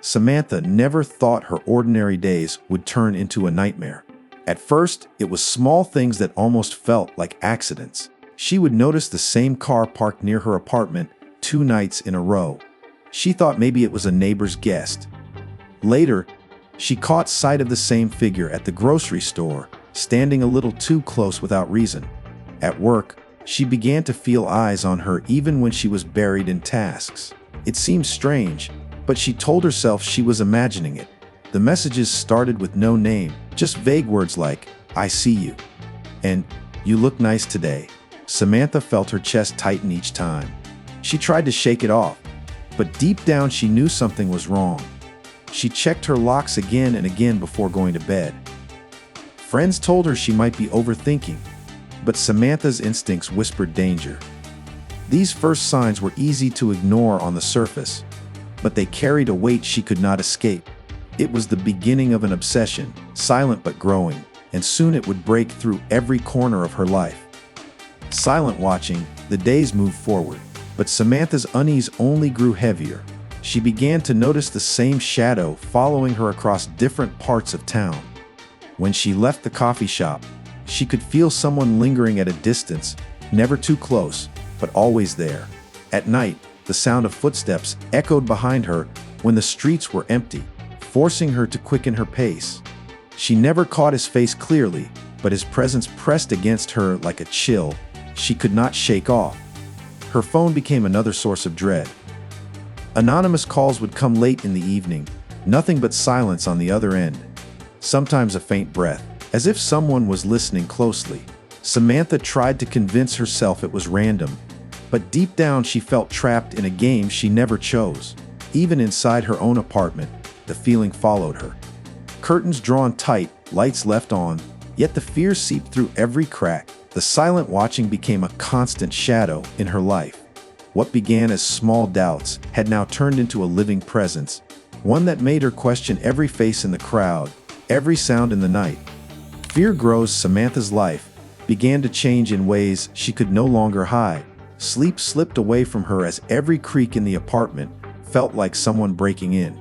Samantha never thought her ordinary days would turn into a nightmare. At first, it was small things that almost felt like accidents. She would notice the same car parked near her apartment 2 nights in a row. She thought maybe it was a neighbor's guest. Later, she caught sight of the same figure at the grocery store, standing a little too close without reason. At work, she began to feel eyes on her even when she was buried in tasks. It seemed strange, but she told herself she was imagining it. The messages started with no name, just vague words like, "I see you," and "You look nice today." Samantha felt her chest tighten each time. She tried to shake it off, but deep down she knew something was wrong. She checked her locks again and again before going to bed. Friends told her she might be overthinking, but Samantha's instincts whispered danger. These first signs were easy to ignore on the surface, but they carried a weight she could not escape. It was the beginning of an obsession, silent but growing, and soon it would break through every corner of her life. Silent watching, the days moved forward, but Samantha's unease only grew heavier. She began to notice the same shadow following her across different parts of town. When she left the coffee shop, she could feel someone lingering at a distance, never too close, but always there. At night, the sound of footsteps echoed behind her when the streets were empty, forcing her to quicken her pace. She never caught his face clearly, but his presence pressed against her like a chill she could not shake off. Her phone became another source of dread. Anonymous calls would come late in the evening, nothing but silence on the other end. Sometimes a faint breath, as if someone was listening closely. Samantha tried to convince herself it was random, but deep down she felt trapped in a game she never chose. Even inside her own apartment, the feeling followed her. Curtains drawn tight, lights left on, yet the fear seeped through every crack. The silent watching became a constant shadow in her life. What began as small doubts had now turned into a living presence, one that made her question every face in the crowd, every sound in the night. Fear grows. Samantha's life began to change in ways she could no longer hide. Sleep slipped away from her as every creak in the apartment felt like someone breaking in.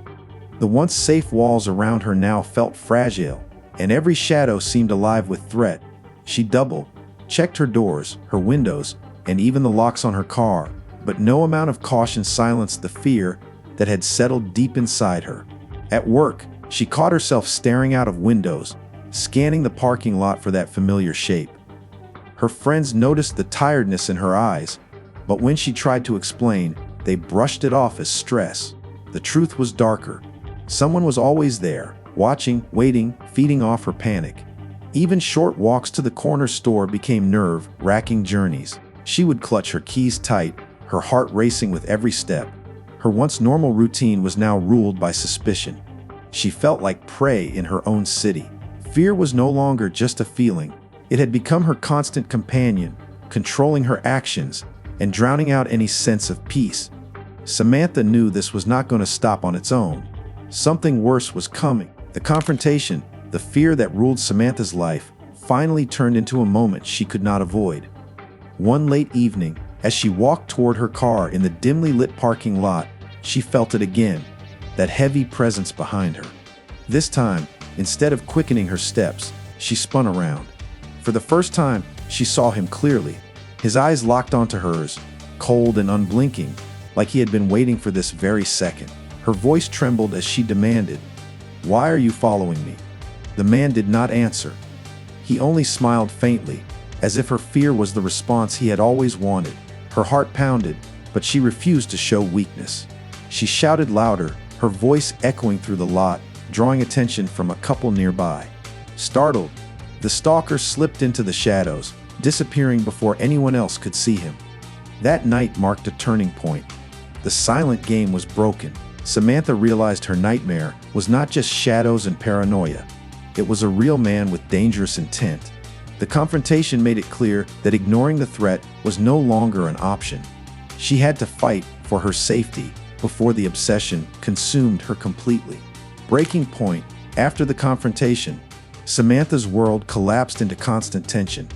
The once safe walls around her now felt fragile, and every shadow seemed alive with threat. She doubled, checked her doors, her windows, and even the locks on her car, but no amount of caution silenced the fear that had settled deep inside her. At work, she caught herself staring out of windows, scanning the parking lot for that familiar shape. Her friends noticed the tiredness in her eyes, but when she tried to explain, they brushed it off as stress. The truth was darker. Someone was always there, watching, waiting, feeding off her panic. Even short walks to the corner store became nerve-wracking journeys. She would clutch her keys tight, her heart racing with every step. Her once normal routine was now ruled by suspicion. She felt like prey in her own city. Fear was no longer just a feeling. It had become her constant companion, controlling her actions and drowning out any sense of peace. Samantha knew this was not going to stop on its own. Something worse was coming. The confrontation, the fear that ruled Samantha's life, finally turned into a moment she could not avoid. One late evening, as she walked toward her car in the dimly lit parking lot, she felt it again, that heavy presence behind her. This time, instead of quickening her steps, she spun around. For the first time, she saw him clearly. His eyes locked onto hers, cold and unblinking, like he had been waiting for this very second. Her voice trembled as she demanded, "Why are you following me?" The man did not answer. He only smiled faintly, as if her fear was the response he had always wanted. Her heart pounded, but she refused to show weakness. She shouted louder, her voice echoing through the lot, drawing attention from a couple nearby. Startled, the stalker slipped into the shadows, disappearing before anyone else could see him. That night marked a turning point. The silent game was broken. Samantha realized her nightmare was not just shadows and paranoia. It was a real man with dangerous intent. The confrontation made it clear that ignoring the threat was no longer an option. She had to fight for her safety before the obsession consumed her completely. Breaking point. After the confrontation, Samantha's world collapsed into constant tension.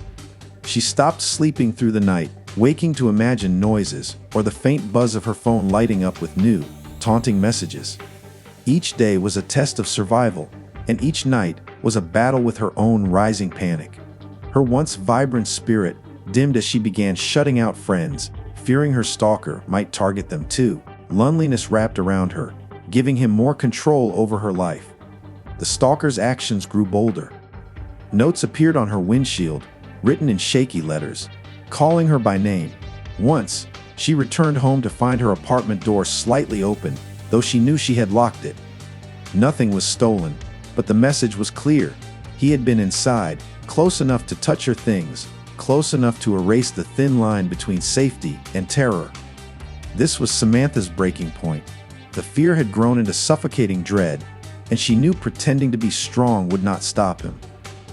She stopped sleeping through the night, waking to imagine noises or the faint buzz of her phone lighting up with new, taunting messages. Each day was a test of survival, and each night was a battle with her own rising panic. Her once vibrant spirit dimmed as she began shutting out friends, fearing her stalker might target them too. Loneliness wrapped around her, giving him more control over her life. The stalker's actions grew bolder. Notes appeared on her windshield, written in shaky letters, calling her by name. Once, she returned home to find her apartment door slightly open, though she knew she had locked it. Nothing was stolen, but the message was clear. He had been inside, close enough to touch her things, close enough to erase the thin line between safety and terror. This was Samantha's breaking point. The fear had grown into suffocating dread, and she knew pretending to be strong would not stop him.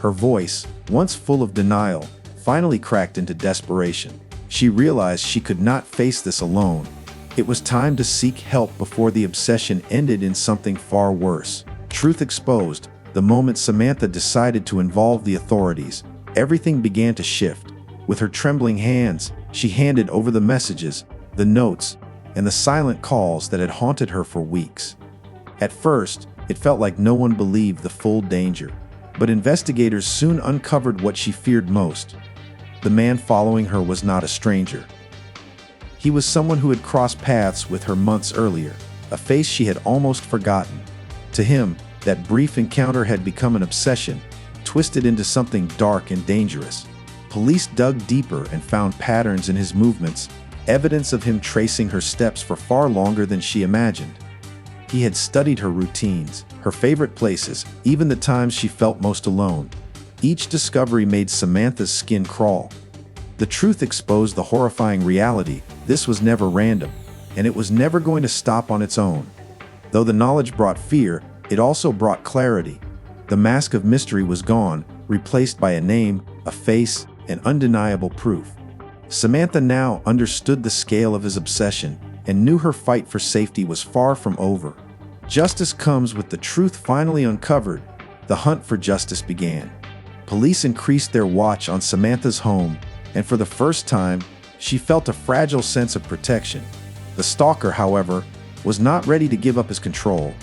Her voice, once full of denial, finally cracked into desperation. She realized she could not face this alone. It was time to seek help before the obsession ended in something far worse. Truth exposed, the moment Samantha decided to involve the authorities, everything began to shift. With her trembling hands, she handed over the messages, the notes, and the silent calls that had haunted her for weeks. At first, it felt like no one believed the full danger, but investigators soon uncovered what she feared most. The man following her was not a stranger. He was someone who had crossed paths with her months earlier, a face she had almost forgotten. To him, that brief encounter had become an obsession, twisted into something dark and dangerous. Police dug deeper and found patterns in his movements, evidence of him tracing her steps for far longer than she imagined. He had studied her routines, her favorite places, even the times she felt most alone. Each discovery made Samantha's skin crawl. The truth exposed the horrifying reality. This was never random, and it was never going to stop on its own. Though the knowledge brought fear, it also brought clarity. The mask of mystery was gone, replaced by a name, a face, and undeniable proof. Samantha now understood the scale of his obsession and knew her fight for safety was far from over. Justice comes with the truth finally uncovered. The hunt for justice began. Police increased their watch on Samantha's home, and for the first time, she felt a fragile sense of protection. The stalker, however, was not ready to give up his control.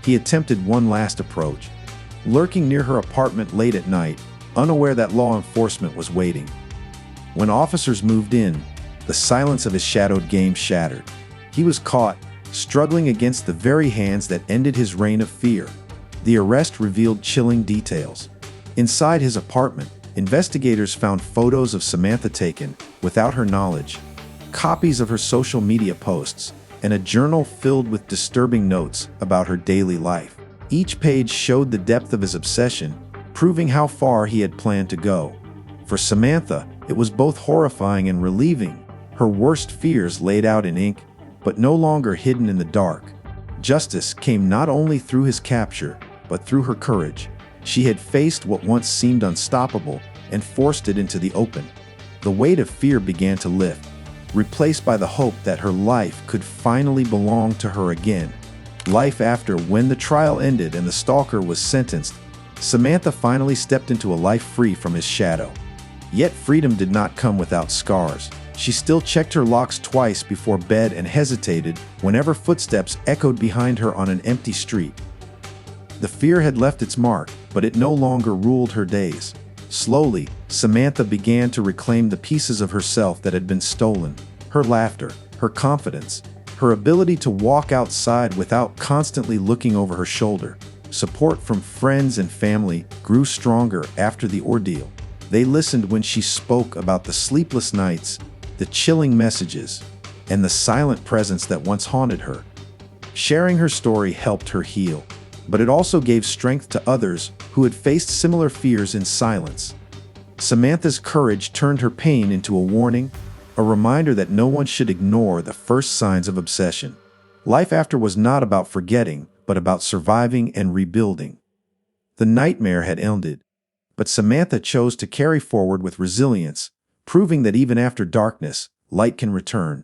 He attempted one last approach, lurking near her apartment late at night, unaware that law enforcement was waiting. When officers moved in, the silence of his shadowed game shattered. He was caught, struggling against the very hands that ended his reign of fear. The arrest revealed chilling details. Inside his apartment, investigators found photos of Samantha taken without her knowledge, copies of her social media posts, and a journal filled with disturbing notes about her daily life. Each page showed the depth of his obsession, proving how far he had planned to go. For Samantha, it was both horrifying and relieving. Her worst fears laid out in ink, but no longer hidden in the dark. Justice came not only through his capture, but through her courage. She had faced what once seemed unstoppable and forced it into the open. The weight of fear began to lift, replaced by the hope that her life could finally belong to her again. Life after. When the trial ended and the stalker was sentenced, Samantha finally stepped into a life free from his shadow. Yet freedom did not come without scars. She still checked her locks twice before bed and hesitated whenever footsteps echoed behind her on an empty street. The fear had left its mark, but it no longer ruled her days. Slowly, Samantha began to reclaim the pieces of herself that had been stolen. Her laughter, her confidence, her ability to walk outside without constantly looking over her shoulder. Support from friends and family grew stronger after the ordeal. They listened when she spoke about the sleepless nights, the chilling messages, and the silent presence that once haunted her. Sharing her story helped her heal, but it also gave strength to others who had faced similar fears in silence. Samantha's courage turned her pain into a warning, a reminder that no one should ignore the first signs of obsession. Life after was not about forgetting, but about surviving and rebuilding. The nightmare had ended, but Samantha chose to carry forward with resilience, proving that even after darkness, light can return.